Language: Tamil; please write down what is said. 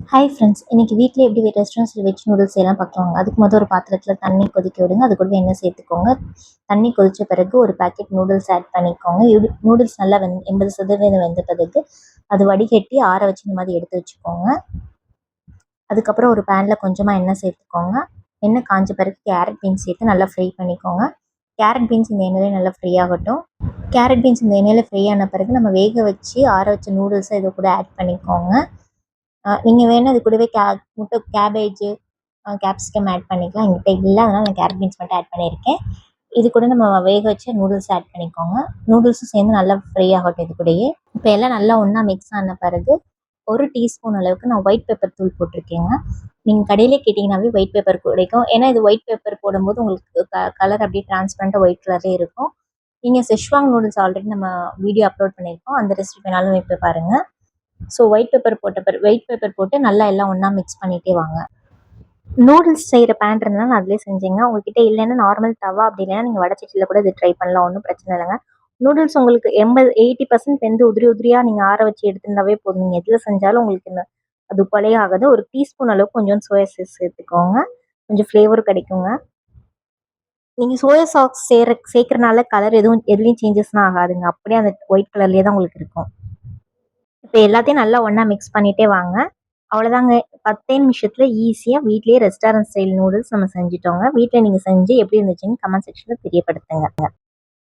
ஹாய் ஃப்ரெண்ட்ஸ், இன்னைக்கு வீட்டில் எப்படி ரெஸ்டாரண்ட்ஸில் வெஜ் நூடுல்ஸ் எல்லாம் பார்க்குறாங்க. அதுக்கு முதல் ஒரு பாத்திரத்தில் தண்ணி கொதிக்க விடுங்க. அது கூட எண்ணெய் சேர்த்துக்கோங்க. தண்ணி கொதித்த பிறகு ஒரு பேக்கெட் நூடுல்ஸ் ஆட் பண்ணிக்கோங்க. நூடுல்ஸ் நல்லா 80% வெந்த பிறகு அது வடிகட்டி ஆற வச்சு இந்த மாதிரி எடுத்து வச்சுக்கோங்க. அதுக்கப்புறம் ஒரு பேனில் கொஞ்சமாக எண்ணெய் சேர்த்துக்கோங்க. எண்ணெய் காஞ்ச பிறகு கேரட் பீன்ஸ் சேர்த்து நல்லா ஃப்ரை பண்ணிக்கோங்க. கேரட் பீன்ஸ் இந்த எண்ணெயிலே நல்லா ஃப்ரை ஆகட்டும். கேரட் பீன்ஸ் இந்த எண்ணெயில் ஃப்ரை ஆன பிறகு நம்ம வேக வச்சு ஆற வச்ச நூடுல்ஸை இதை கூட ஆட் பண்ணிக்கோங்க. நீங்கள் வேணால் இது கூடவே முட்டை கேபேஜு கேப்சிகம் ஆட் பண்ணிக்கலாம். என்கிட்ட இல்லை, அதனால் நான் கேரட் பீன்ஸ் மட்டும் ஆட் பண்ணியிருக்கேன். இது கூட நம்ம வேக வச்சு நூடுல்ஸ் ஆட் பண்ணிக்கோங்க. நூடுல்ஸும் சேர்ந்து நல்லா ஃப்ரை ஆகட்டும் இது கூடயே. இப்போ எல்லாம் நல்லா ஒன்றா மிக்ஸ் ஆன பிறகு ஒரு டீஸ்பூன் அளவுக்கு நான் ஒயிட் பெப்பர் தூள் போட்டிருக்கேங்க. நீங்கள் கடையிலே கேட்டிங்கனாவே ஒயிட் பெப்பர் கிடைக்கும். ஏன்னா இது ஒயிட் பெப்பர் போடும்போது உங்களுக்கு கலர் அப்படியே டிரான்ஸ்பரண்ட்டாக ஒயிட் கலரே இருக்கும். நீங்கள் செஷ்வாங் நூடுல்ஸ் ஆல்ரெடி நம்ம வீடியோ அப்லோட் பண்ணியிருக்கோம். அந்த ரெசிபி வேணாலும் இப்போ பாருங்கள். ஸோ ஒயிட் பெப்பர் போட்டு நல்லா எல்லாம் ஒன்றா மிக்ஸ் பண்ணிகிட்டே வாங்க. நூடுல்ஸ் செய்கிற பேன் இருந்தாலும் நான் அதிலே செஞ்சேங்க. உங்கள்கிட்ட இல்லைன்னா நார்மல் தவா அப்படி இல்லைன்னா நீங்கள் வடச்சட்டியில் கூட இது ட்ரை பண்ணலாம், ஒன்றும் பிரச்சனை இல்லைங்க. நூடுல்ஸ் உங்களுக்கு 80% வெந்து உதிரியாக நீங்கள் ஆற வச்சு எடுத்துருந்தாவே போதும். நீங்கள் எதில் செஞ்சாலும் உங்களுக்கு அது கொலையே ஆகாது. ஒரு டீஸ்பூன் அளவுக்கு கொஞ்சம் சோயா சாஸ் சேர்த்துக்கோங்க, கொஞ்சம் ஃப்ளேவர் கிடைக்குங்க. நீங்கள் சோயா சாஸ் சேர்க்குறனால கலர் எதுலேயும் சேஞ்சஸ்லாம் ஆகாதுங்க. அப்படியே அந்த ஒயிட் கலர்லேயே தான் உங்களுக்கு இருக்கும். இப்போ எல்லாத்தையும் நல்லா ஒன்றா மிக்ஸ் பண்ணிகிட்டே வாங்க. அவ்வளோதாங்க. 10 நிமிஷத்தில் ஈஸியாக வீட்லேயே ரெஸ்டாரண்ட் ஸ்டைல் நூடுல்ஸ் நம்ம செஞ்சுட்டோங்க. வீட்டில் நீங்கள் செஞ்சு எப்படி இருந்துச்சுன்னு கமெண்ட் செக்ஷனில் தெரியப்படுத்துங்க.